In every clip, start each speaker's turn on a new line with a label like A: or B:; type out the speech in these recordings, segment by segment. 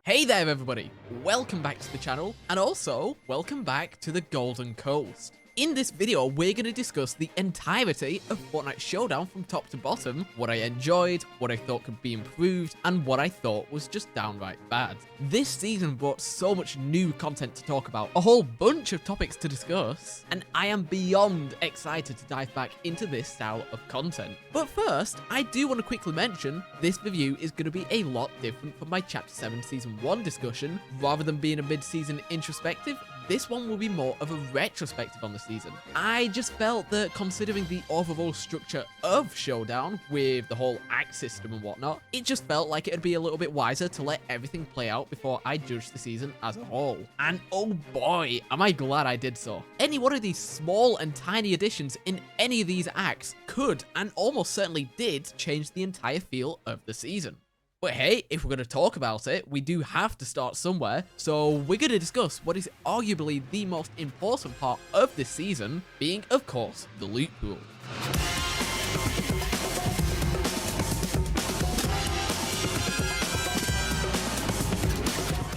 A: Hey there everybody, welcome back to the channel, and also, welcome back to the Golden Coast. In this video, we're going to discuss the entirety of Fortnite Showdown from top to bottom, what I enjoyed, what I thought could be improved, and what I thought was just downright bad. This season brought so much new content to talk about, a whole bunch of topics to discuss, and I am beyond excited to dive back into this style of content. But first, I do want to quickly mention, this review is going to be a lot different from my Chapter 7 Season 1 discussion. Rather than being a mid-season introspective, this one will be more of a retrospective on the season. I just felt that considering the overall structure of Showdown, with the whole act system and whatnot, it just felt like it'd be a little bit wiser to let everything play out before I judge the season as a whole. And oh boy, am I glad I did so. Any one of these small and tiny additions in any of these acts could, and almost certainly did, change the entire feel of the season. But hey, if we're going to talk about it, we do have to start somewhere, so we're going to discuss what is arguably the most important part of this season, being, of course, the loot pool.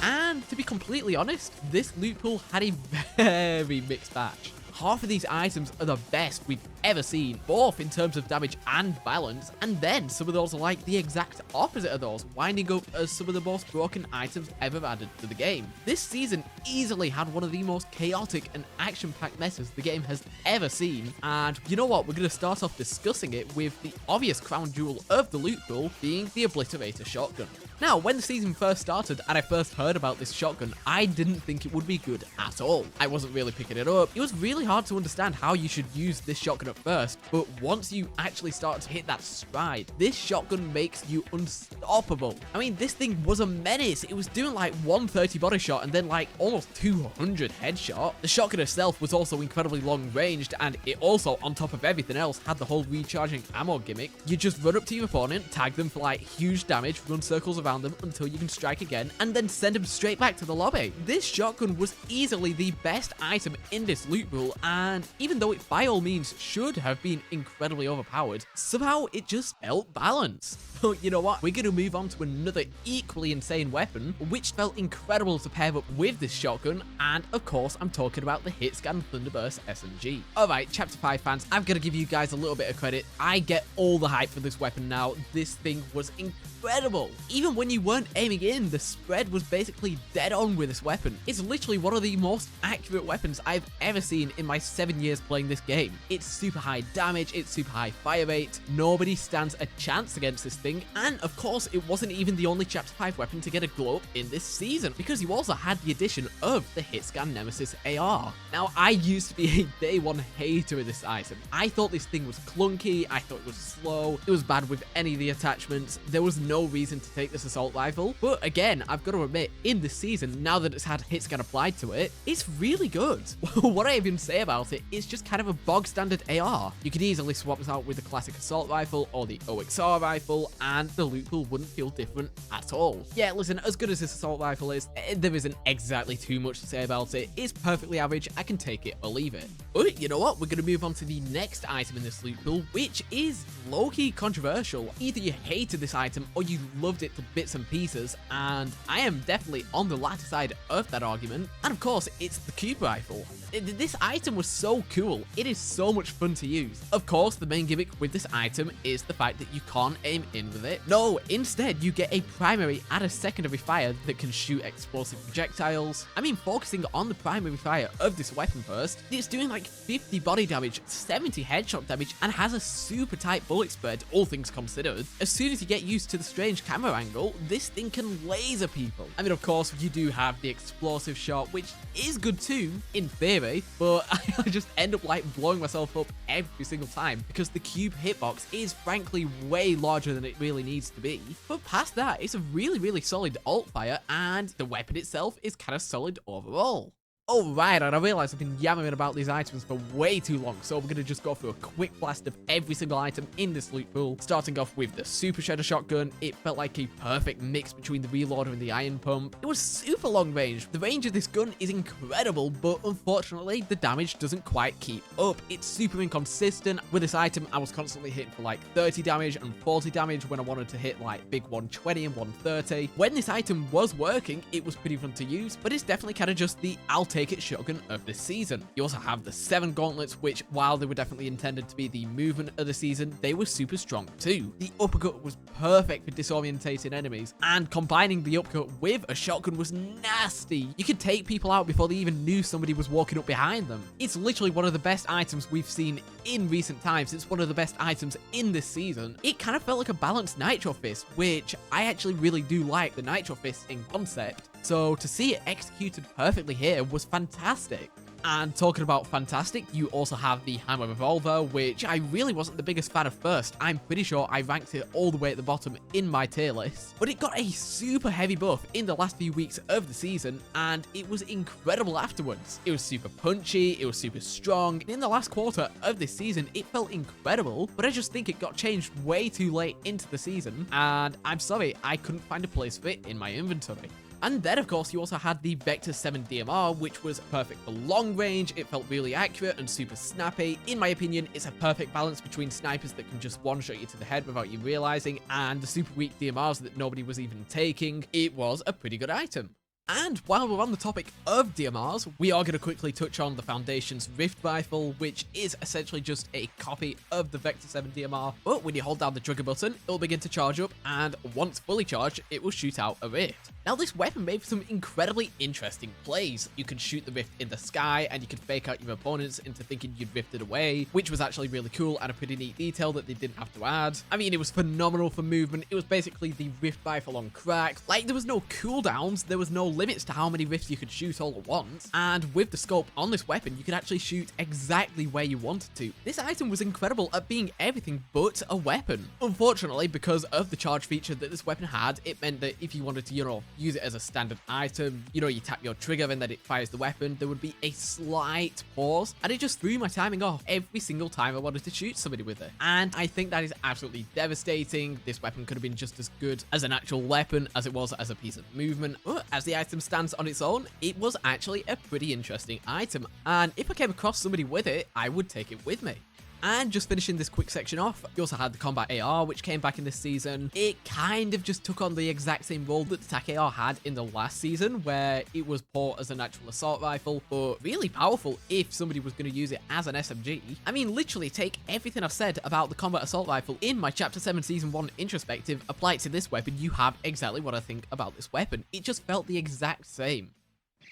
A: And to be completely honest, this loot pool had a very mixed batch. Half of these items are the best we've ever seen, both in terms of damage and balance, and then some of those are like the exact opposite of those, winding up as some of the most broken items ever added to the game. This season easily had one of the most chaotic and action-packed messes the game has ever seen, and you know what, we're going to start off discussing it with the obvious crown jewel of the loot pool being the Obliterator shotgun. Now, when the season first started and I first heard about this shotgun, I didn't think it would be good at all. I wasn't really picking it up. It was really hard to understand how you should use this shotgun at first, but once you actually start to hit that stride, this shotgun makes you unstoppable. I mean, this thing was a menace. It was doing like 130 body shot and then like almost 200 headshot. The shotgun itself was also incredibly long ranged, and it also, on top of everything else, had the whole recharging ammo gimmick. You just run up to your opponent, tag them for like huge damage, run circles around them until you can strike again, and then send them straight back to the lobby. This shotgun was easily the best item in this loot pool, and even though it by all means should have been incredibly overpowered, somehow it just felt balanced. But you know what? We're going to move on to another equally insane weapon, which felt incredible to pair up with this shotgun, and of course, I'm talking about the Hitscan Thunderburst SMG. Alright, Chapter 5 fans, I've got to give you guys a little bit of credit. I get all the hype for this weapon now. This thing was incredible. Even when you weren't aiming in, the spread was basically dead on with this weapon. It's literally one of the most accurate weapons I've ever seen in my 7 years playing this game. It's super high damage, it's super high fire rate, nobody stands a chance against this thing, and of course it wasn't even the only Chapter 5 weapon to get a glow up in this season, because you also had the addition of the Hitscan Nemesis AR. Now, I used to be a day one hater of this item. I thought this thing was clunky, I thought it was slow, it was bad with any of the attachments, there was no reason to take this assault rifle, but again, I've got to admit, in this season, now that it's had Hitscan applied to it, it's really good. What I even say about it is just kind of a bog standard AR. You could easily swap this out with the classic assault rifle or the OXR rifle, and the loot pool wouldn't feel different at all. Yeah, listen, as good as this assault rifle is, there isn't exactly too much to say about it. It's perfectly average, I can take it or leave it. But you know what, we're going to move on to the next item in this loot pool, which is low-key controversial. Either you hated this item or you loved it to bits and pieces, and I am definitely on the latter side of that argument. And of course, it's the cube rifle. This item was so cool, it is so much fun to use. Of course, the main gimmick with this item is the fact that you can't aim in with it. No, instead you get a primary and a secondary fire that can shoot explosive projectiles. I mean, focusing on the primary fire of this weapon first, it's doing like 50 body damage, 70 headshot damage, and has a super tight bullet spread, all things considered. As soon as you get used to the strange camera angle, this thing can laser people. I mean, of course, you do have the explosive shot, which is good too, in theory, but I just end up like blowing myself up every single time because the cube hitbox is frankly way larger than it really needs to be. But past that, it's a really solid alt fire, and the weapon itself is kind of solid overall. Alright, and I realize I've been yammering about these items for way too long, so we're going to just go through a quick blast of every single item in this loot pool. Starting off with the Super Shredder Shotgun, it felt like a perfect mix between the Reloader and the Iron Pump. It was super long range. The range of this gun is incredible, but unfortunately, the damage doesn't quite keep up. It's super inconsistent. With this item, I was constantly hitting for like 30 damage and 40 damage when I wanted to hit like big 120 and 130. When this item was working, it was pretty fun to use, but it's definitely kind of just the I'll take it shotgun of this season. You also have the 7 gauntlets, which while they were definitely intended to be the movement of the season, they were super strong too. The uppercut was perfect for disorientating enemies, and combining the uppercut with a shotgun was nasty. You could take people out before they even knew somebody was walking up behind them. It's literally one of the best items we've seen in recent times. It's one of the best items in this season. It kind of felt like a balanced Nitro Fist, which I actually really do like the Nitro Fist in concept. So to see it executed perfectly here was fantastic. And talking about fantastic, you also have the Hammer Revolver, which I really wasn't the biggest fan of first. I'm pretty sure I ranked it all the way at the bottom in my tier list. But it got a super heavy buff in the last few weeks of the season, and it was incredible afterwards. It was super punchy, it was super strong. In the last quarter of this season, it felt incredible, but I just think it got changed way too late into the season, and I'm sorry, I couldn't find a place for it in my inventory. And then, of course, you also had the Vector 7 DMR, which was perfect for long range. It felt really accurate and super snappy. In my opinion, it's a perfect balance between snipers that can just one-shot you to the head without you realizing, and the super weak DMRs that nobody was even taking. It was a pretty good item. And while we're on the topic of DMRs, we are going to quickly touch on the Foundation's Rift Rifle, which is essentially just a copy of the Vector 7 DMR, but when you hold down the trigger button, it'll begin to charge up, and once fully charged, it will shoot out a rift. Now, this weapon made for some incredibly interesting plays. You could shoot the rift in the sky, and you could fake out your opponents into thinking you'd rifted away, which was actually really cool and a pretty neat detail that they didn't have to add. I mean, it was phenomenal for movement. It was basically the Rift Rifle on crack. Like, there was no cooldowns, there was no limits to how many rifts you could shoot all at once, and with the scope on this weapon, you could actually shoot exactly where you wanted to. This item was incredible at being everything but a weapon. Unfortunately, because of the charge feature that this weapon had, it meant that if you wanted to, use it as a standard item, you tap your trigger and then it fires the weapon, there would be a slight pause, and it just threw my timing off every single time I wanted to shoot somebody with it. And I think that is absolutely devastating. This weapon could have been just as good as an actual weapon as it was as a piece of movement. But as the item stands on its own, it was actually a pretty interesting item, and if I came across somebody with it, I would take it with me. And just finishing this quick section off, you also had the Combat AR, which came back in this season. It kind of just took on the exact same role that the TAC AR had in the last season, where it was poor as a natural assault rifle, but really powerful if somebody was going to use it as an SMG. I mean, literally take everything I've said about the Combat Assault Rifle in my Chapter 7 Season 1 introspective, apply it to this weapon, you have exactly what I think about this weapon. It just felt the exact same.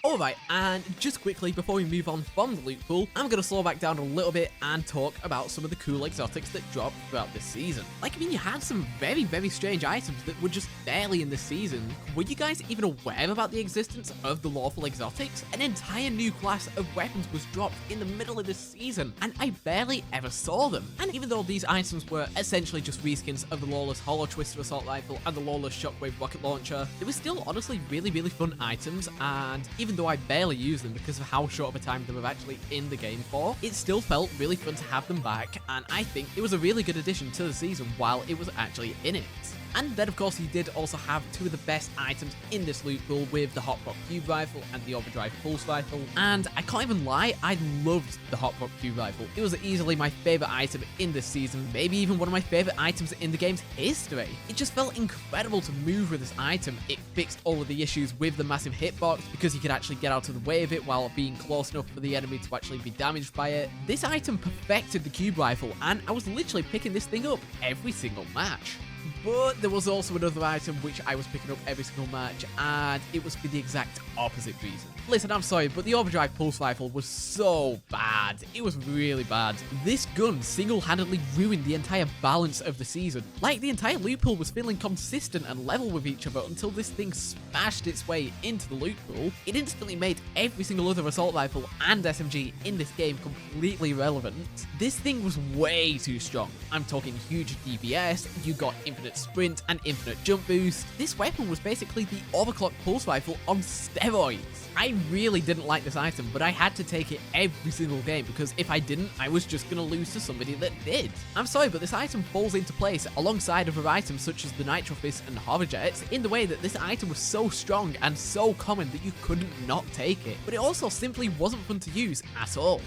A: Alright, and just quickly before we move on from the loot pool, I'm going to slow back down a little bit and talk about some of the cool exotics that dropped throughout this season. Like, I mean, you had some very, very strange items that were just barely in this season. Were you guys even aware about the existence of the lawful exotics? An entire new class of weapons was dropped in the middle of this season, and I barely ever saw them. And even though these items were essentially just reskins of the Lawless Hollow Twister Assault Rifle and the Lawless Shockwave Rocket Launcher, they were still honestly really, really fun items, and even though I barely used them because of how short of a time they were actually in the game for, it still felt really fun to have them back, and I think it was a really good addition to the season while it was actually in it. And then, of course, you did also have two of the best items in this loot pool with the Hot Prop Cube Rifle and the Overdrive Pulse Rifle. And I can't even lie, I loved the Hot Prop Cube Rifle. It was easily my favorite item in this season, maybe even one of my favorite items in the game's history. It just felt incredible to move with this item. It fixed all of the issues with the massive hitbox because you could actually get out of the way of it while being close enough for the enemy to actually be damaged by it. This item perfected the Cube Rifle, and I was literally picking this thing up every single match. But there was also another item which I was picking up every single match, and it was for the exact opposite reason. Listen, I'm sorry, but the Overdrive Pulse Rifle was so bad. It was really bad. This gun single-handedly ruined the entire balance of the season. Like, the entire loot pool was feeling consistent and level with each other until this thing smashed its way into the loot pool. It instantly made every single other assault rifle and SMG in this game completely irrelevant. This thing was way too strong. I'm talking huge DPS, you got infinite sprint, and infinite jump boost. This weapon was basically the overclock pulse rifle on steroids. I really didn't like this item, but I had to take it every single game because if I didn't, I was just gonna lose to somebody that did. I'm sorry, but this item falls into place alongside other items such as the Nitro Fist and Hover Jets in the way that this item was so strong and so common that you couldn't not take it. But it also simply wasn't fun to use at all.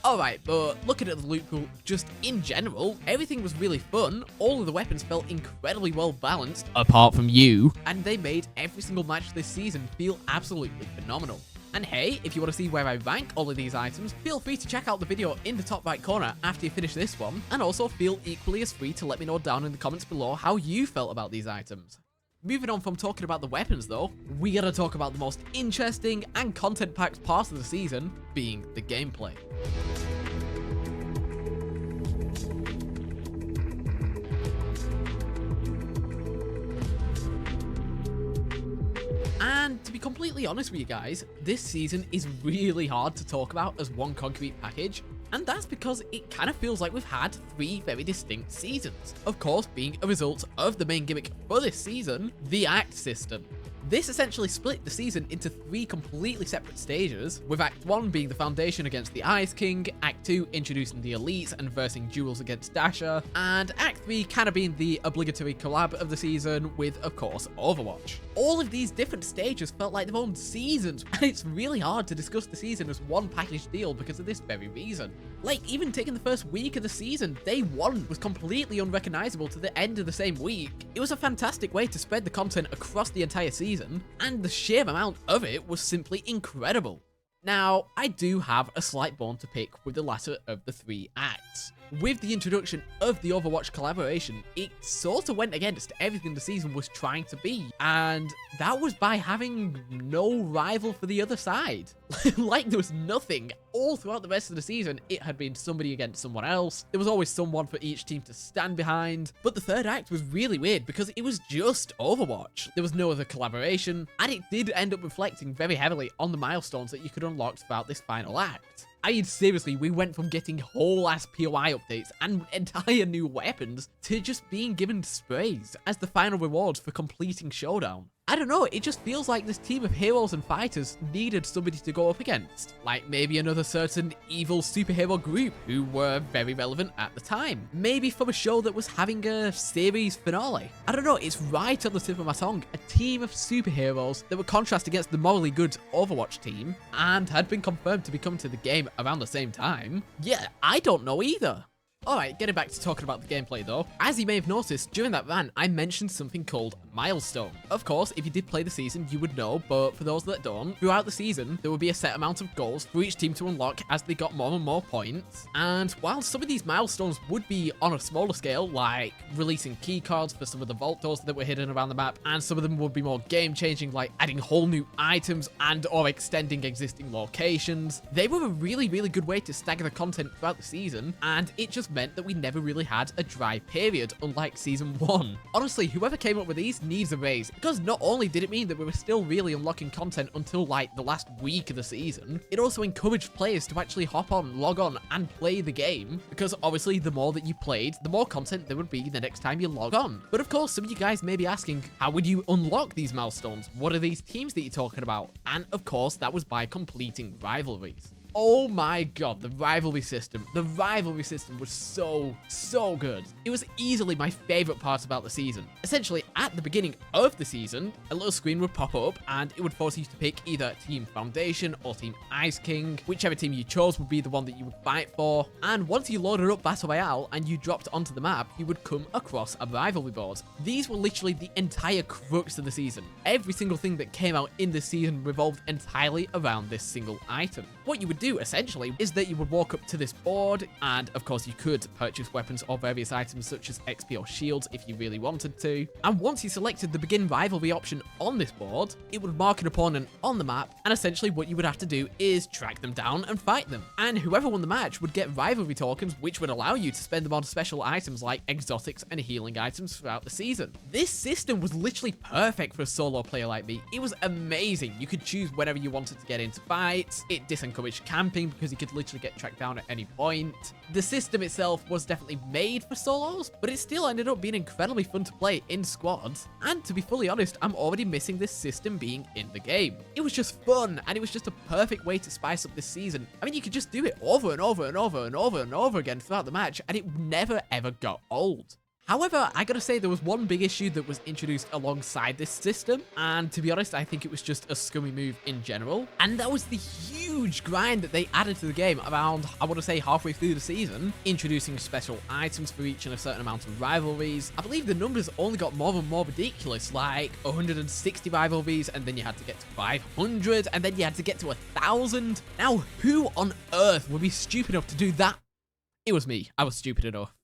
A: Alright, but looking at the loot pool, just in general, everything was really fun, all of the weapons felt incredibly well balanced, apart from you, and they made every single match this season feel absolutely phenomenal. And hey, if you want to see where I rank all of these items, feel free to check out the video in the top right corner after you finish this one, and also feel equally as free to let me know down in the comments below how you felt about these items. Moving on from talking about the weapons though, we gotta talk about the most interesting and content-packed part of the season, being the gameplay. And to be completely honest with you guys, this season is really hard to talk about as one concrete package, and that's because it kind of feels like we've had 3 very distinct seasons. Of course, being a result of the main gimmick for this season, the Act system. This essentially split the season into 3 completely separate stages, with Act 1 being the foundation against the Ice King, Act 2 introducing the Elites and versing duels against Dasher, and Act 3 kind of being the obligatory collab of the season with, of course, Overwatch. All of these different stages felt like their own seasons, and it's really hard to discuss the season as one package deal because of this very reason. Like, even taking the first week of the season, day 1 was completely unrecognizable to the end of the same week. It was a fantastic way to spread the content across the entire season, and the sheer amount of it was simply incredible. Now, I do have a slight bone to pick with the latter of the 3 acts. With the introduction of the Overwatch collaboration, it sort of went against everything the season was trying to be, and that was by having no rival for the other side. Like, there was nothing. All throughout the rest of the season, it had been somebody against someone else. There was always someone for each team to stand behind, but the third act was really weird because it was just Overwatch. There was no other collaboration, and it did end up reflecting very heavily on the milestones that you could unlock throughout this final act. I mean, seriously, we went from getting whole-ass POI updates and entire new weapons to just being given sprays as the final rewards for completing Showdown. I don't know, it just feels like this team of heroes and fighters needed somebody to go up against. Like maybe another certain evil superhero group who were very relevant at the time. Maybe from a show that was having a series finale. I don't know, it's right on the tip of my tongue. A team of superheroes that would contrast against the morally good Overwatch team and had been confirmed to be coming to the game around the same time. Yeah, I don't know either. Alright, getting back to talking about the gameplay though. As you may have noticed, during that rant, I mentioned something called Milestone. Of course, if you did play the season, you would know, but for those that don't, throughout the season, there would be a set amount of goals for each team to unlock as they got more and more points. And while some of these milestones would be on a smaller scale, like releasing key cards for some of the vault doors that were hidden around the map, and some of them would be more game-changing, like adding whole new items and or extending existing locations, they were a really, really good way to stagger the content throughout the season, and it just meant that we never really had a dry period, unlike season 1. Honestly, whoever came up with these needs a raise, because not only did it mean that we were still really unlocking content until like the last week of the season, it also encouraged players to actually hop on, log on, and play the game, because obviously the more that you played, the more content there would be the next time you log on. But of course, some of you guys may be asking, how would you unlock these milestones? What are these teams that you're talking about? And of course, that was by completing rivalries. Oh my god, the rivalry system. The rivalry system was so good. It was easily my favorite part about the season. Essentially, at the beginning of the season, a little screen would pop up and it would force you to pick either Team Foundation or Team Ice King. Whichever team you chose would be the one that you would fight for. And once you loaded up Battle Royale and you dropped onto the map, you would come across a rivalry board. These were literally the entire crux of the season. Every single thing that came out in this season revolved entirely around this single item. What you would do essentially is that you would walk up to this board, and of course you could purchase weapons or various items such as XP or shields if you really wanted to. And once you selected the begin rivalry option on this board, it would mark an opponent on the map, and essentially what you would have to do is track them down and fight them. And whoever won the match would get rivalry tokens, which would allow you to spend them on special items like exotics and healing items throughout the season. This system was literally perfect for a solo player like me. It was amazing. You could choose whenever you wanted to get into fights. It disencouraged camping because you could literally get tracked down at any point. The system itself was definitely made for solos, but it still ended up being incredibly fun to play in squads. And to be fully honest, I'm already missing this system being in the game. It was just fun, and it was just a perfect way to spice up this season. I mean, you could just do it over and over and over and over and over again throughout the match, and it never ever got old. However, I gotta say there was one big issue that was introduced alongside this system, and to be honest, I think it was just a scummy move in general, and that was the huge grind that they added to the game around, I want to say, halfway through the season, introducing special items for each and a certain amount of rivalries. I believe the numbers only got more and more ridiculous, like 160 rivalries, and then you had to get to 500, and then you had to get to 1,000. Now, who on earth would be stupid enough to do that? It was me. I was stupid enough.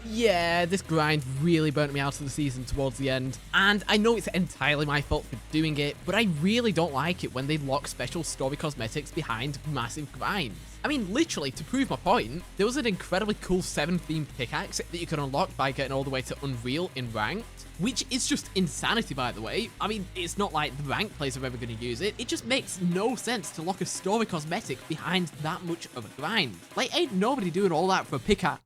A: Yeah, this grind really burnt me out of the season towards the end, and I know it's entirely my fault for doing it, but I really don't like it when they lock special story cosmetics behind massive grinds. I mean, literally, to prove my point, there was an incredibly cool 7-themed pickaxe that you could unlock by getting all the way to Unreal in Ranked, which is just insanity, by the way. I mean, it's not like the ranked players are ever going to use it. It just makes no sense to lock a story cosmetic behind that much of a grind. Like, ain't nobody doing all that for a pickaxe.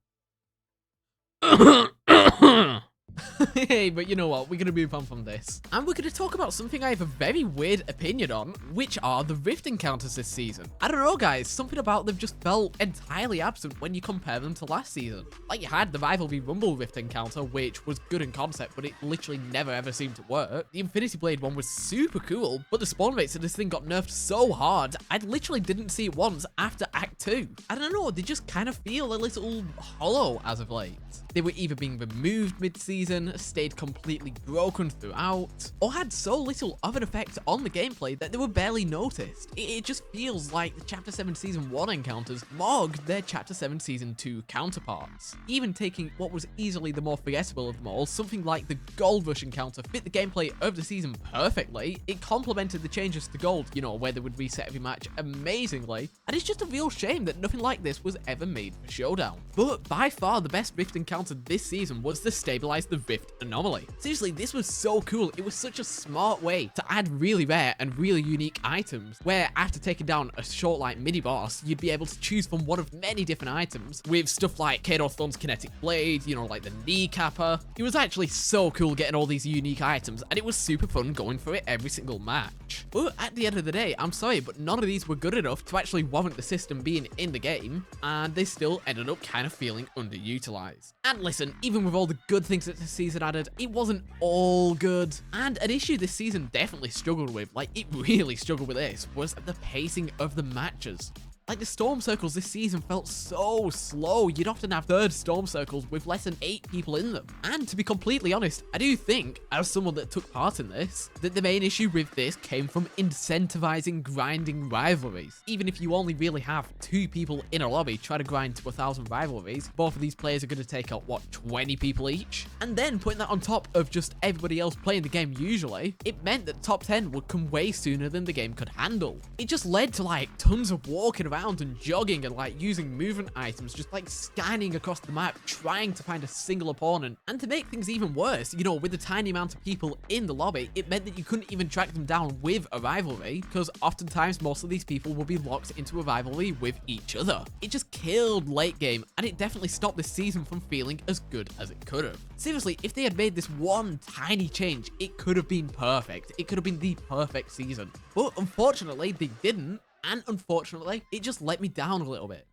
A: Hey, but you know what? We're going to move on from this. And we're going to talk about something I have a very weird opinion on, which are the Rift encounters this season. I don't know, guys. Something about them just felt entirely absent when you compare them to last season. Like, you had the Rivalry Rumble Rift encounter, which was good in concept, but it literally never ever seemed to work. The Infinity Blade one was super cool, but the spawn rates of this thing got nerfed so hard, I literally didn't see it once after Act 2. I don't know, they just kind of feel a little hollow as of late. They were either being removed mid-season, stayed completely broken throughout, or had so little of an effect on the gameplay that they were barely noticed. It just feels like the Chapter 7 Season 1 encounters mogged their Chapter 7 Season 2 counterparts. Even taking what was easily the more forgettable of them all, something like the Gold Rush encounter fit the gameplay of the season perfectly. It complemented the changes to Gold, you know, where they would reset every match amazingly, and it's just a real shame that nothing like this was ever made for Showdown. But by far the best Rift encounter this season was the Stabilize the Rift anomaly. Seriously, this was so cool. It was such a smart way to add really rare and really unique items, where after taking down a short like mini boss, you'd be able to choose from one of many different items with stuff like Kato Thorn's kinetic blade, you know, like the kneecapper. It was actually so cool getting all these unique items, and it was super fun going for it every single match. But at the end of the day, I'm sorry, but none of these were good enough to actually warrant the system being in the game, and they still ended up kind of feeling underutilized. And listen, even with all the good things that this season added, it wasn't all good. And an issue this season definitely struggled with, like it really struggled with this, was the pacing of the matches. Like, the storm circles this season felt so slow. You'd often have third storm circles with less than 8 people in them. And to be completely honest, I do think, as someone that took part in this, that the main issue with this came from incentivizing grinding rivalries. Even if you only really have 2 people in a lobby try to grind to 1,000 rivalries, both of these players are going to take out, what, 20 people each? And then putting that on top of just everybody else playing the game usually, it meant that top 10 would come way sooner than the game could handle. It just led to, like, tons of walking around and jogging and like using movement items, just like scanning across the map trying to find a single opponent. And to make things even worse, you know, with the tiny amount of people in the lobby, it meant that you couldn't even track them down with a rivalry, because oftentimes most of these people will be locked into a rivalry with each other. It just killed late game, and it definitely stopped this season from feeling as good as it could have. Seriously, if they had made this one tiny change, it could have been perfect. It could have been the perfect season. But unfortunately, they didn't. And unfortunately, it just let me down a little bit.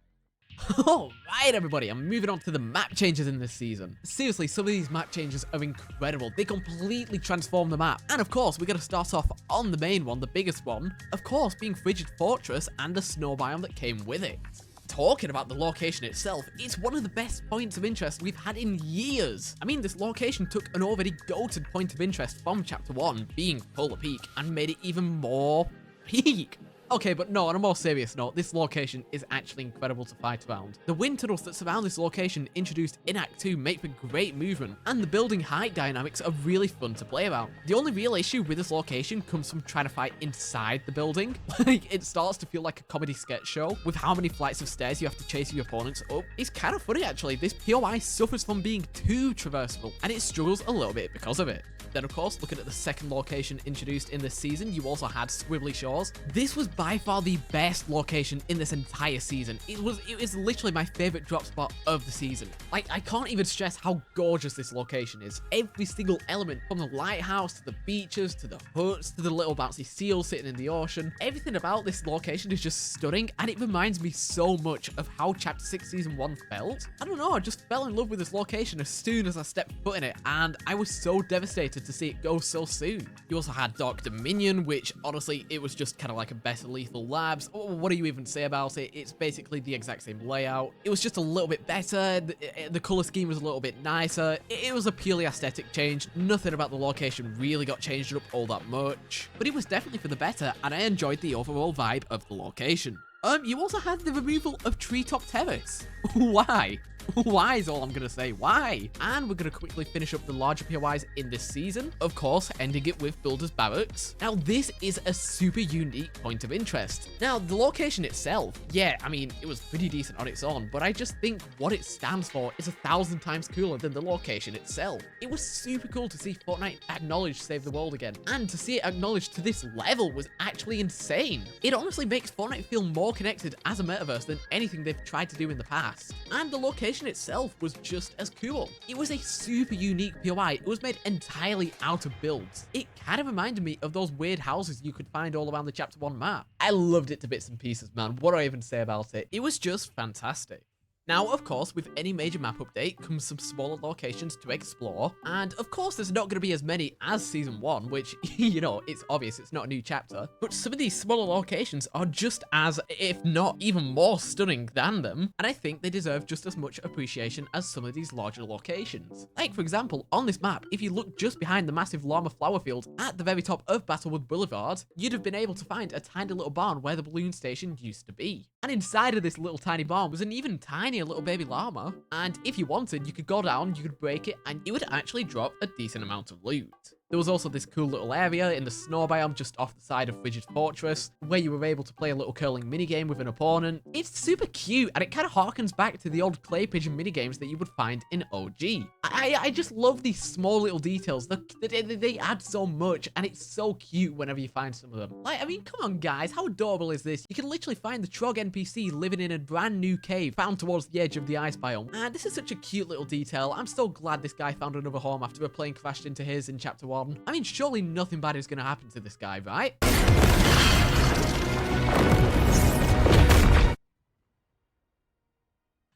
A: Alright everybody, I'm moving on to the map changes in this season. Seriously, some of these map changes are incredible. They completely transform the map. And of course, we're going to start off on the main one, the biggest one. Of course, being Frigid Fortress and the snow biome that came with it. Talking about the location itself, it's one of the best points of interest we've had in years. I mean, this location took an already goated point of interest from Chapter 1, being Polar Peak, and made it even more peak. Okay, but no, on a more serious note, this location is actually incredible to fight around. The wind tunnels that surround this location introduced in Act 2 make for great movement, and the building height dynamics are really fun to play around. The only real issue with this location comes from trying to fight inside the building. Like, it starts to feel like a comedy sketch show with how many flights of stairs you have to chase your opponents up. It's kind of funny actually, this POI suffers from being too traversable, and it struggles a little bit because of it. Then of course, looking at the second location introduced in this season, you also had Swibbly Shores. This was by far the best location in this entire season. It is literally my favorite drop spot of the season. Like, I can't even stress how gorgeous this location is. Every single element, from the lighthouse to the beaches to the huts to the little bouncy seals sitting in the ocean, everything about this location is just stunning, and it reminds me so much of how Chapter 6 Season 1 felt. I don't know, I just fell in love with this location as soon as I stepped foot in it, and I was so devastated to see it go so soon. You also had Dark Dominion, which honestly, it was just kind of like a better Lethal Labs. What do you even say about it? It's basically the exact same layout. It was just a little bit better. The color scheme was a little bit nicer. It was a purely aesthetic change. Nothing about the location really got changed up all that much, but it was definitely for the better, and I enjoyed the overall vibe of the location. You also had the removal of Treetop Terrace. Why? Why is all I'm going to say. Why? And we're going to quickly finish up the larger POIs in this season. Of course, ending it with Builder's Barracks. Now, this is a super unique point of interest. Now, the location itself, yeah, I mean, it was pretty decent on its own, but I just think what it stands for is 1,000 times cooler than the location itself. It was super cool to see Fortnite acknowledge Save the World again, and to see it acknowledged to this level was actually insane. It honestly makes Fortnite feel more connected as a metaverse than anything they've tried to do in the past. And the location itself was just as cool. It was a super unique POI. It was made entirely out of builds. It kind of reminded me of those weird houses you could find all around the Chapter 1 map. I loved it to bits and pieces, man. What do I even say about it? It was just fantastic. Now, of course, with any major map update comes some smaller locations to explore, and of course there's not going to be as many as Season 1, which, you know, it's obvious it's not a new chapter, but some of these smaller locations are just as, if not even more stunning than them, and I think they deserve just as much appreciation as some of these larger locations. Like, for example, on this map, if you look just behind the massive llama flower field at the very top of Battlewood Boulevard, you'd have been able to find a tiny little barn where the balloon station used to be. And inside of this little tiny barn was an even tinier little baby llama, and if you wanted, you could go down, you could break it, and it would actually drop a decent amount of loot. There was also this cool little area in the snow biome just off the side of Frigid Fortress, where you were able to play a little curling minigame with an opponent. It's super cute, and it kind of harkens back to the old clay pigeon minigames that you would find in OG. I just love these small little details. They add so much, and it's so cute whenever you find some of them. Like, I mean, come on, guys, how adorable is this? You can literally find the Trog NPC living in a brand new cave found towards the edge of the ice biome. And this is such a cute little detail. I'm so glad this guy found another home after a plane crashed into his in Chapter 1. I mean, surely nothing bad is going to happen to this guy, right?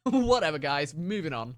A: Whatever, guys, moving on.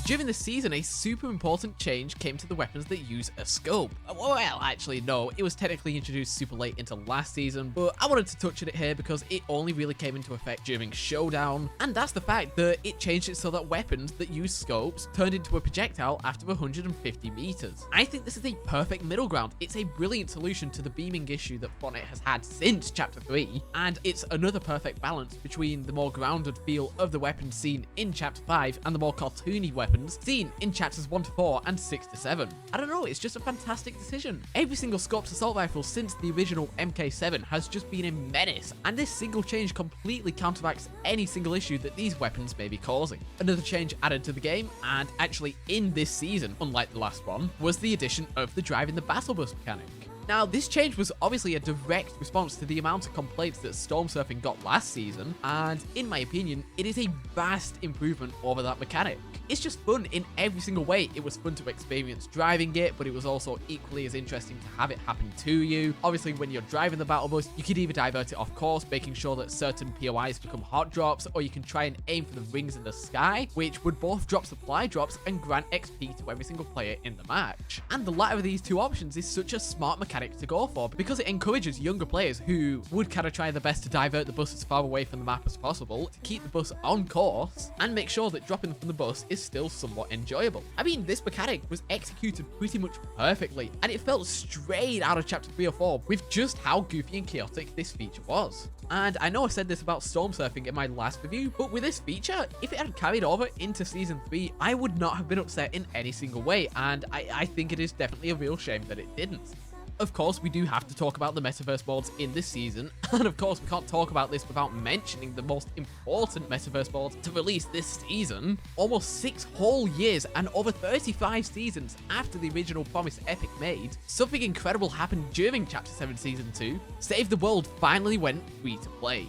A: During the season, a super important change came to the weapons that use a scope. Well, actually, no, it was technically introduced super late into last season, but I wanted to touch on it here because it only really came into effect during Showdown, and that's the fact that it changed it so that weapons that use scopes turned into a projectile after 150 meters. I think this is a perfect middle ground. It's a brilliant solution to the beaming issue that Fortnite has had since Chapter 3, and it's another perfect balance between the more grounded feel of the weapons seen in Chapter 5 and the more cartoony weapons seen in Chapters 1 to 4 and 6 to 7. I don't know, it's just a fantastic decision. Every single scoped assault rifle since the original MK7 has just been a menace, and this single change completely counteracts any single issue that these weapons may be causing. Another change added to the game, and actually in this season, unlike the last one, was the addition of the driving the battle bus mechanic. Now, this change was obviously a direct response to the amount of complaints that storm surfing got last season, and in my opinion, it is a vast improvement over that mechanic. It's just fun in every single way. It was fun to experience driving it, but it was also equally as interesting to have it happen to you. Obviously, when you're driving the battle bus, you could either divert it off course, making sure that certain POIs become hot drops, or you can try and aim for the rings in the sky, which would both drop supply drops and grant XP to every single player in the match. And the latter of these two options is such a smart mechanic to go for, because it encourages younger players who would kind of try their best to divert the bus as far away from the map as possible to keep the bus on course and make sure that dropping from the bus is still somewhat enjoyable. I mean, this mechanic was executed pretty much perfectly, and it felt straight out of Chapter 3 or 4 with just how goofy and chaotic this feature was. And I know I said this about storm surfing in my last review, but with this feature, if it had carried over into Season 3, I would not have been upset in any single way, and I think it is definitely a real shame that it didn't. Of course, we do have to talk about the metaverse mods in this season, and of course, we can't talk about this without mentioning the most important metaverse mods to release this season. Almost 6 whole years and over 35 seasons after the original promise Epic made, something incredible happened during Chapter 7 Season 2. Save the World finally went free to play.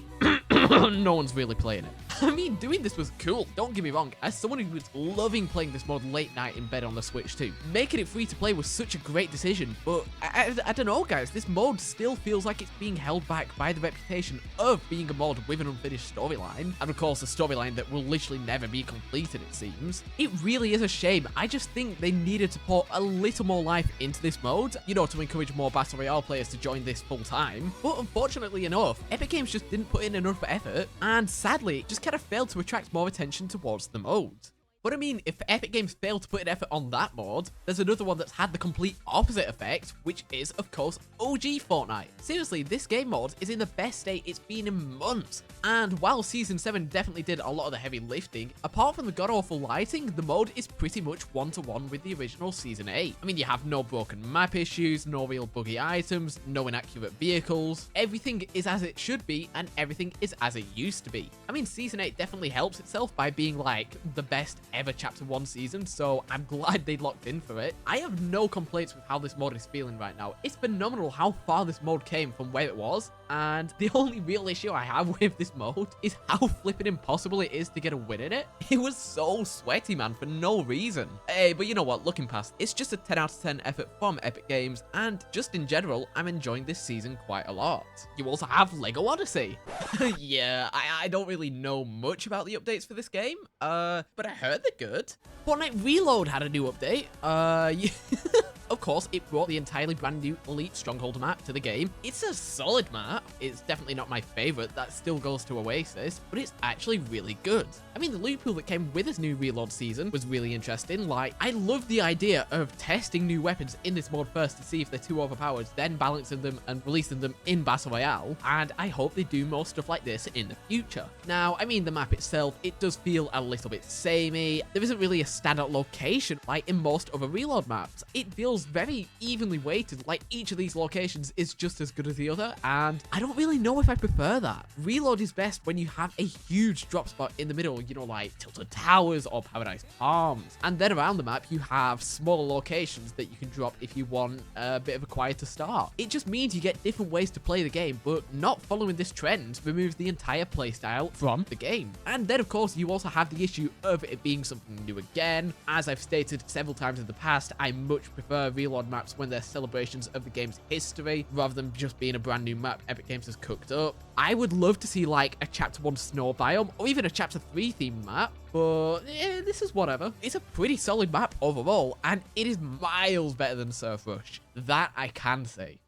A: No one's really playing it. I mean, doing this was cool, don't get me wrong, as someone who was loving playing this mod late night in bed on the Switch too. Making it free to play was such a great decision, but I don't know guys, this mod still feels like it's being held back by the reputation of being a mod with an unfinished storyline, and of course a storyline that will literally never be completed it seems. It really is a shame. I just think they needed to pour a little more life into this mode, you know, to encourage more Battle Royale players to join this full time, but unfortunately enough, Epic Games just didn't put in enough effort, and sadly, just kind of failed to attract more attention towards the mode. But I mean, if Epic Games failed to put an effort on that mod, there's another one that's had the complete opposite effect, which is, of course, OG Fortnite. Seriously, this game mod is in the best state it's been in months. And while Season 7 definitely did a lot of the heavy lifting, apart from the god-awful lighting, the mod is pretty much one-to-one with the original Season 8. I mean, you have no broken map issues, no real buggy items, no inaccurate vehicles. Everything is as it should be, and everything is as it used to be. I mean, Season 8 definitely helps itself by being, like, the best ever Chapter 1 season, so I'm glad they locked in for it. I have no complaints with how this mod is feeling right now. It's phenomenal how far this mod came from where it was, and the only real issue I have with this mode is how flippin' impossible it is to get a win in it. It was so sweaty, man, for no reason. Hey, but you know what, looking past, it's just a 10 out of 10 effort from Epic Games, and just in general, I'm enjoying this season quite a lot. You also have Lego Odyssey. Yeah, I don't really know much about the updates for this game, but I heard they're good. Fortnite Reload had a new update. Yeah. Of course, it brought the entirely brand new Elite Stronghold map to the game. It's a solid map. It's definitely not my favorite. That still goes to Oasis, but it's actually really good. I mean, the loot pool that came with this new Reload season was really interesting. Like, I love the idea of testing new weapons in this mod first to see if they're too overpowered, then balancing them and releasing them in Battle Royale. And I hope they do more stuff like this in the future. Now, I mean, the map itself, it does feel a little bit samey. There isn't really a standout location like in most other Reload maps. It feels very evenly weighted, like each of these locations is just as good as the other, and I don't really know if I prefer that. Reload is best when you have a huge drop spot in the middle, you know, like Tilted Towers or Paradise Palms, and then around the map you have smaller locations that you can drop if you want a bit of a quieter start. It just means you get different ways to play the game, but not following this trend removes the entire playstyle from the game. And then of course you also have the issue of it being something new again. As I've stated several times in the past, I much prefer Reload maps when they're celebrations of the game's history rather than just being a brand new map Epic Games has cooked up. I would love to see like a Chapter 1 snow biome or even a Chapter 3 themed map, but yeah, this is whatever. It's a pretty solid map overall, and it is miles better than Surf Rush. That I can say.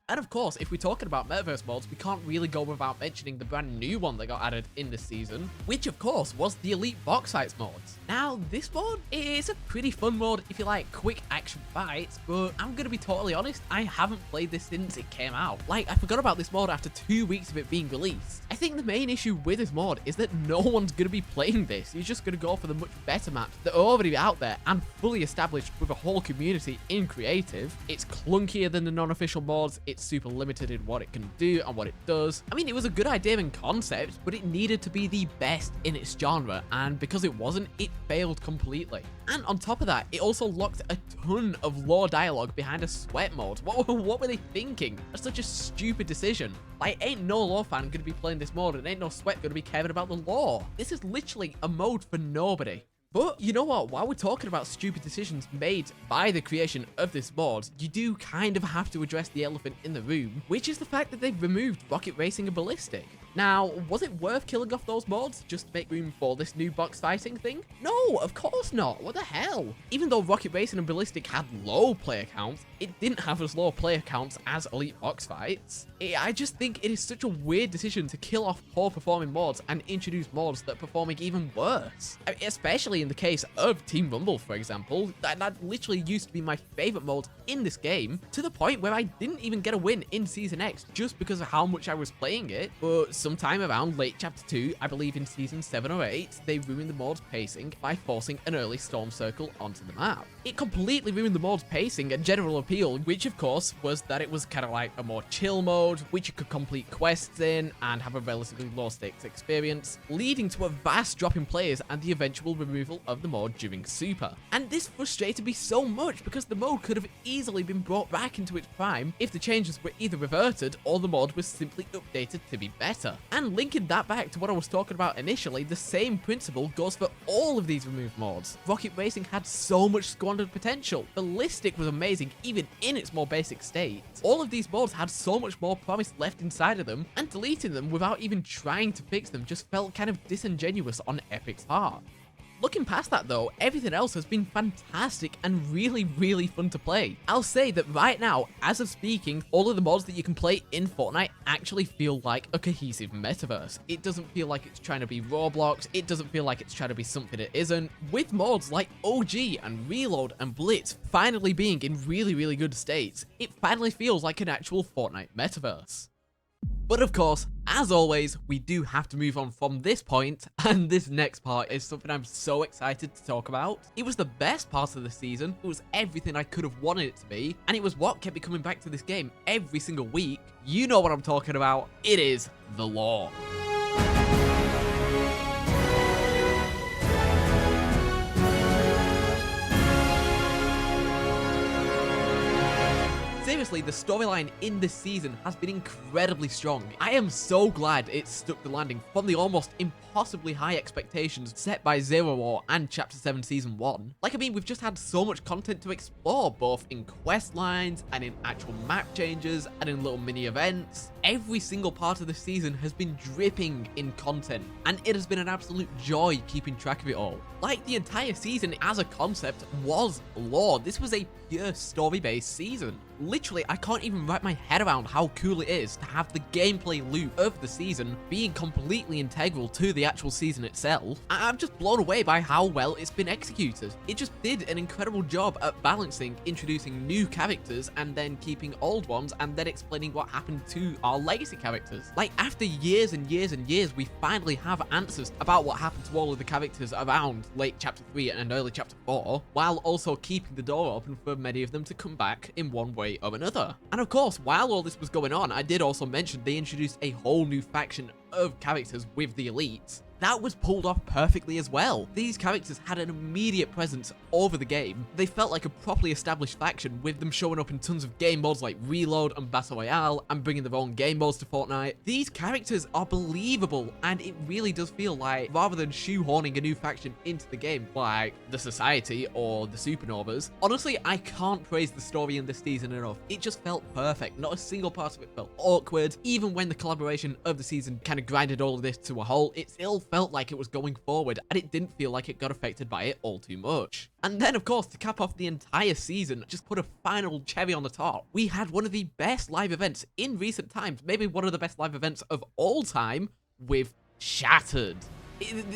A: And of course, if we're talking about metaverse mods, we can't really go without mentioning the brand new one that got added in this season, which of course was the Elite Box Fights mod. Now, this mod is a pretty fun mod if you like quick action fights, but I'm gonna be totally honest, I haven't played this since it came out. Like, I forgot about this mod after 2 weeks of it being released. I think the main issue with this mod is that no one's gonna be playing this. You're just gonna go for the much better maps that are already out there and fully established with a whole community in creative. It's clunkier than the non-official mods. It's super limited in what it can do and what it does. I mean, it was a good idea in concept, but it needed to be the best in its genre, and because it wasn't, it failed completely. And on top of that, it also locked a ton of lore dialogue behind a sweat mode. What were they thinking? That's such a stupid decision. Like, ain't no lore fan gonna be playing this mode, and ain't no sweat gonna be caring about the lore. This is literally a mode for nobody. But you know what, while we're talking about stupid decisions made by the creation of this mod, you do kind of have to address the elephant in the room, which is the fact that they've removed Rocket Racing and Ballistic. Now, was it worth killing off those mods just to make room for this new box fighting thing? No, of course not. What the hell? Even though Rocket Racing and Ballistic had low player counts, it didn't have as low player counts as Elite Box Fights. I just think it is such a weird decision to kill off poor performing mods and introduce mods that are performing even worse. I mean, especially in the case of Team Rumble, for example, that literally used to be my favorite mod in this game, to the point where I didn't even get a win in Season X just because of how much I was playing it, but sometime around late Chapter 2, I believe in Season 7 or 8, they ruined the mod's pacing by forcing an early Storm Circle onto the map. It completely ruined the mod's pacing and general appeal, which of course was that it was kind of like a more chill mode, which you could complete quests in and have a relatively low stakes experience, leading to a vast drop in players and the eventual removal of the mod during Super. And this frustrated me so much because the mode could have easily been brought back into its prime if the changes were either reverted or the mod was simply updated to be better. And linking that back to what I was talking about initially, the same principle goes for all of these removed mods. Rocket Racing had so much squandered potential. Ballistic was amazing even in its more basic state. All of these mods had so much more promise left inside of them, and deleting them without even trying to fix them just felt kind of disingenuous on Epic's part. Looking past that though, everything else has been fantastic and really fun to play. I'll say that right now, as of speaking, all of the mods that you can play in Fortnite actually feel like a cohesive metaverse. It doesn't feel like it's trying to be Roblox, it doesn't feel like it's trying to be something it isn't. With mods like OG and Reload and Blitz finally being in really good states, it finally feels like an actual Fortnite metaverse. But of course, as always, we do have to move on from this point, and this next part is something I'm so excited to talk about. It was the best part of the season, it was everything I could have wanted it to be, and it was what kept me coming back to this game every single week. You know what I'm talking about, it is the lore. Seriously, the storyline in this season has been incredibly strong. I am so glad it stuck the landing from the almost impossibly high expectations set by Zero War and Chapter 7 Season 1. Like, I mean, we've just had so much content to explore, both in quest lines and in actual map changes and in little mini events. Every single part of the season has been dripping in content, and it has been an absolute joy keeping track of it all. Like, the entire season as a concept was lore. This was a pure story-based season. Literally, I can't even wrap my head around how cool it is to have the gameplay loop of the season being completely integral to the actual season itself. I'm just blown away by how well it's been executed. It just did an incredible job at balancing introducing new characters and then keeping old ones and then explaining what happened to our legacy characters. Like, after years and years and years, we finally have answers about what happened to all of the characters around late Chapter 3 and early Chapter 4, while also keeping the door open for many of them to come back in one way or another. And of course, while all this was going on, I did also mention they introduced a whole new faction of characters with the elites. That was pulled off perfectly as well. These characters had an immediate presence over the game. They felt like a properly established faction, with them showing up in tons of game modes like Reload and Battle Royale and bringing their own game modes to Fortnite. These characters are believable, and it really does feel like, rather than shoehorning a new faction into the game like the Society or the Supernovas, honestly, I can't praise the story in this season enough. It just felt perfect. Not a single part of it felt awkward. Even when the collaboration of the season kind of grinded all of this to a halt, it still felt like it was going forward, and it didn't feel like it got affected by it all too much. And then, of course, to cap off the entire season, just put a final cherry on the top, we had one of the best live events in recent times, maybe one of the best live events of all time, with Shattered.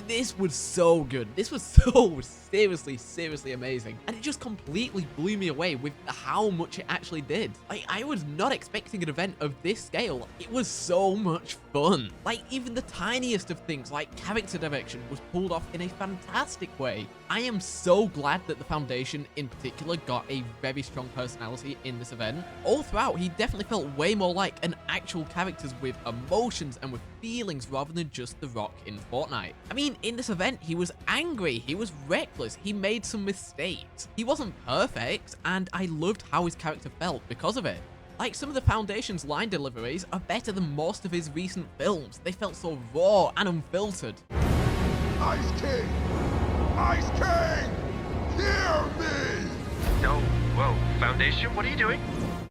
A: This was so good. This was so seriously amazing. And it just completely blew me away with how much it actually did. Like, I was not expecting an event of this scale. It was so much fun. Like, even the tiniest of things, like character direction, was pulled off in a fantastic way. I am so glad that the Foundation in particular got a very strong personality in this event. All throughout, he definitely felt way more like an actual character with emotions and with feelings rather than just The Rock in Fortnite. I mean, in this event, he was angry, he was reckless, he made some mistakes. He wasn't perfect, and I loved how his character felt because of it. Like, some of the Foundation's line deliveries are better than most of his recent films. They felt so raw and unfiltered.
B: Ice King! Ice King! Hear me!
C: No, whoa, Foundation, what are you doing?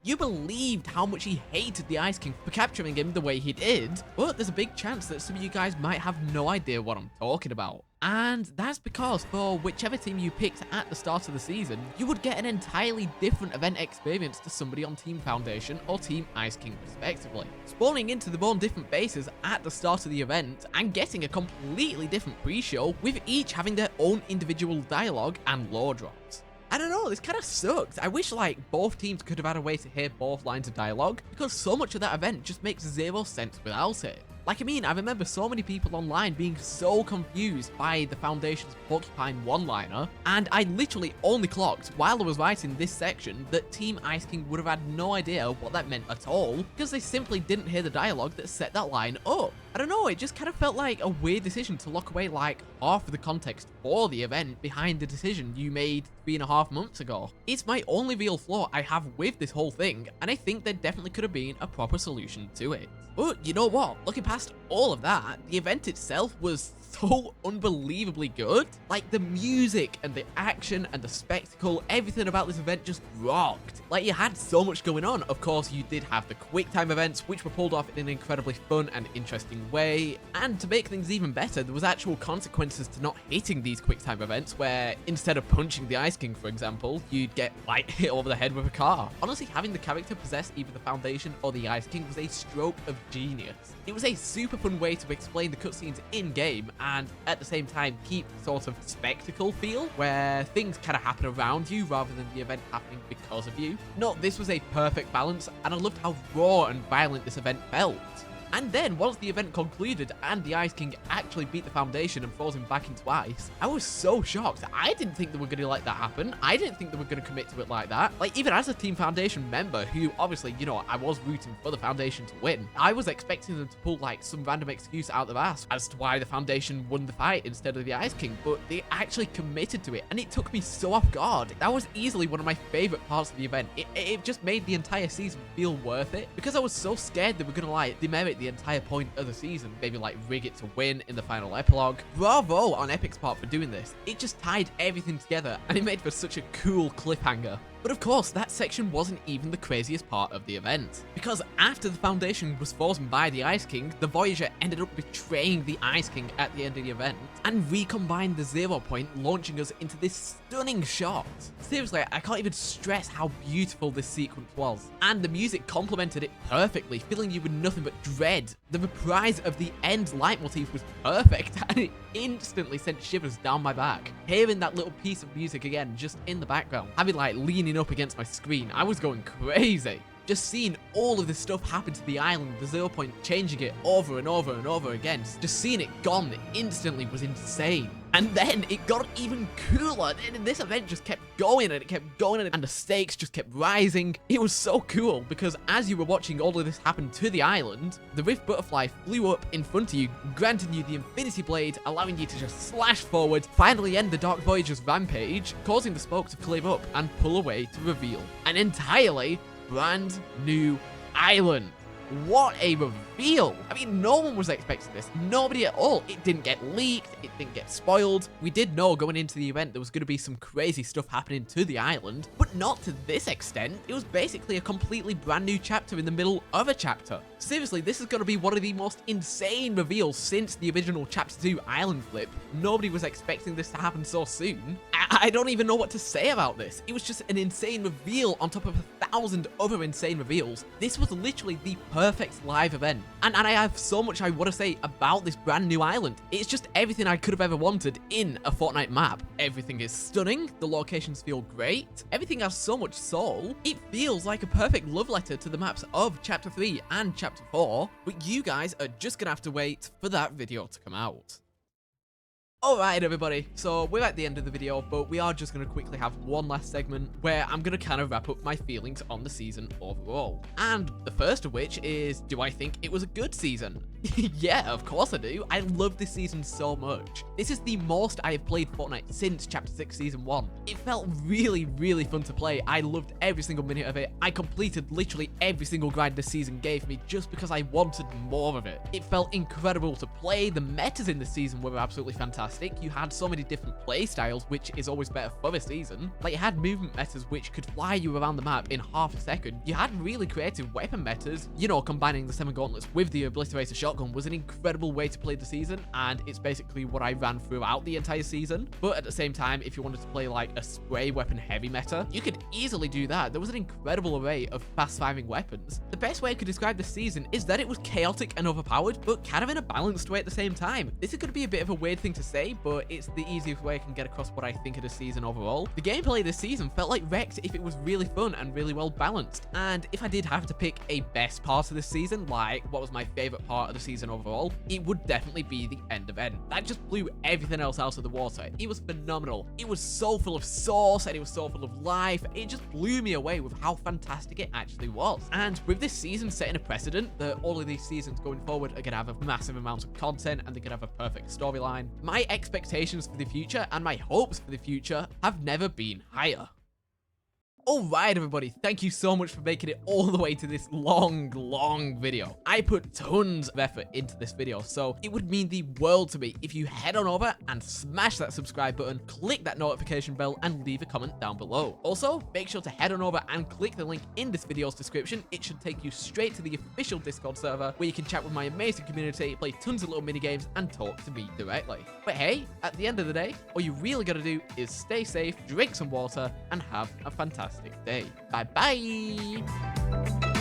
A: You believed how much he hated the Ice King for capturing him the way he did, but there's a big chance that some of you guys might have no idea what I'm talking about. And that's because for whichever team you picked at the start of the season, you would get an entirely different event experience to somebody on Team Foundation or Team Ice King respectively. Spawning into their own different bases at the start of the event and getting a completely different pre-show, with each having their own individual dialogue and lore drops. I don't know, this kind of sucks. I wish, like, both teams could have had a way to hear both lines of dialogue, because so much of that event just makes zero sense without it. Like, I mean, I remember so many people online being so confused by the Foundation's Porcupine one-liner, and I literally only clocked while I was writing this section that Team Ice King would have had no idea what that meant at all, because they simply didn't hear the dialogue that set that line up. I don't know, it just kind of felt like a weird decision to lock away like half of the context for the event behind the decision you made 3.5 months ago. It's my only real flaw I have with this whole thing, and I think there definitely could have been a proper solution to it. But you know what? Looking past all of that, the event itself was so unbelievably good. Like, the music and the action and the spectacle, everything about this event just rocked. Like, you had so much going on. Of course, you did have the quick time events, which were pulled off in an incredibly fun and interesting way. And to make things even better, there was actual consequences to not hitting these quick time events, where instead of punching the Ice King, for example, you'd get like hit over the head with a car. Honestly, having the character possess either the Foundation or the Ice King was a stroke of genius. It was a super fun way to explain the cutscenes in-game and at the same time keep sort of spectacle feel, where things kind of happen around you rather than the event happening because of you. No, this was a perfect balance, and I loved how raw and violent this event felt. And then, once the event concluded and the Ice King actually beat the Foundation and froze him back into ice, I was so shocked. I didn't think they were going to let that happen. I didn't think they were going to commit to it like that. Like, even as a Team Foundation member, who obviously, you know, I was rooting for the Foundation to win, I was expecting them to pull, like, some random excuse out of their ass as to why the Foundation won the fight instead of the Ice King, but they actually committed to it, and it took me so off guard. That was easily one of my favorite parts of the event. It just made the entire season feel worth it, because I was so scared they were going to, like, demerit the entire point of the season, maybe like rig it to win in the final epilogue. Bravo on Epic's part for doing this. It just tied everything together, and it made for such a cool cliffhanger. But of course, that section wasn't even the craziest part of the event, because after the Foundation was frozen by the Ice King, the Voyager ended up betraying the Ice King at the end of the event and recombined the 0 point, launching us into this stunning shot. Seriously, I can't even stress how beautiful this sequence was, and the music complemented it perfectly, filling you with nothing but dread. The reprise of the end leitmotif was perfect, and it instantly sent shivers down my back. Hearing that little piece of music again just in the background, having like leaning up against my screen, I was going crazy. Just seeing all of this stuff happen to the island, the 0 point changing it over and over and over again, just seeing it gone instantly was insane. And then it got even cooler, and this event just kept going and it kept going, and the stakes just kept rising. It was so cool, because as you were watching all of this happen to the island, the Rift Butterfly flew up in front of you, granting you the Infinity Blade, allowing you to just slash forward, finally end the Dark Voyager's rampage, causing the smoke to clear up and pull away to reveal an entirely brand new island. What a reveal! I mean, no one was expecting this. Nobody at all. It didn't get leaked. It didn't get spoiled. We did know going into the event there was going to be some crazy stuff happening to the island, but not to this extent. It was basically a completely brand new chapter in the middle of a chapter. Seriously, this is going to be one of the most insane reveals since the original Chapter 2 island flip. Nobody was expecting this to happen so soon. I don't even know what to say about this. It was just an insane reveal on top of 1,000 other insane reveals. This was literally the perfect live event. And I have so much I want to say about this brand new island. It's just everything I could have ever wanted in a Fortnite map. Everything is stunning. The locations feel great. Everything has so much soul. It feels like a perfect love letter to the maps of Chapter 3 and Chapter 4. But you guys are just going to have to wait for that video to come out. Alright everybody, so we're at the end of the video, but we are just going to quickly have one last segment where I'm going to kind of wrap up my feelings on the season overall. And the first of which is, do I think it was a good season? Yeah, of course I do. I love this season so much. This is the most I have played Fortnite since Chapter 6 Season 1. It felt really, really fun to play. I loved every single minute of it. I completed literally every single grind this season gave me just because I wanted more of it. It felt incredible to play. The metas in this season were absolutely fantastic. You had so many different play styles, which is always better for a season. Like, you had movement metas which could fly you around the map in half a second. You had really creative weapon metas. You know, combining the 7 gauntlets with the obliterator shotgun was an incredible way to play the season, and it's basically what I ran throughout the entire season. But at the same time, if you wanted to play like a spray weapon heavy meta, you could easily do that. There was an incredible array of fast firing weapons. The best way I could describe this season is that it was chaotic and overpowered, but kind of in a balanced way at the same time. This is going to be a bit of a weird thing to say say, but it's the easiest way I can get across what I think of the season overall. The gameplay this season felt like Wrecked if it was really fun and really well balanced. And if I did have to pick a best part of this season, like what was my favorite part of the season overall, it would definitely be the end of End. That just blew everything else out of the water. It was phenomenal. It was so full of sauce and it was so full of life. It just blew me away with how fantastic it actually was. And with this season setting a precedent that all of these seasons going forward are going to have a massive amount of content and they're going to have a perfect storyline, my expectations for the future and my hopes for the future have never been higher. Alright everybody, thank you so much for making it all the way to this long video. I put tons of effort into this video, so it would mean the world to me if you head on over and smash that subscribe button, click that notification bell, and leave a comment down below. Also, make sure to head on over and click the link in this video's description. It should take you straight to the official Discord server where you can chat with my amazing community, play tons of little minigames, and talk to me directly. But hey, at the end of the day, all you really gotta do is stay safe, drink some water, and have a fantastic day. Bye bye.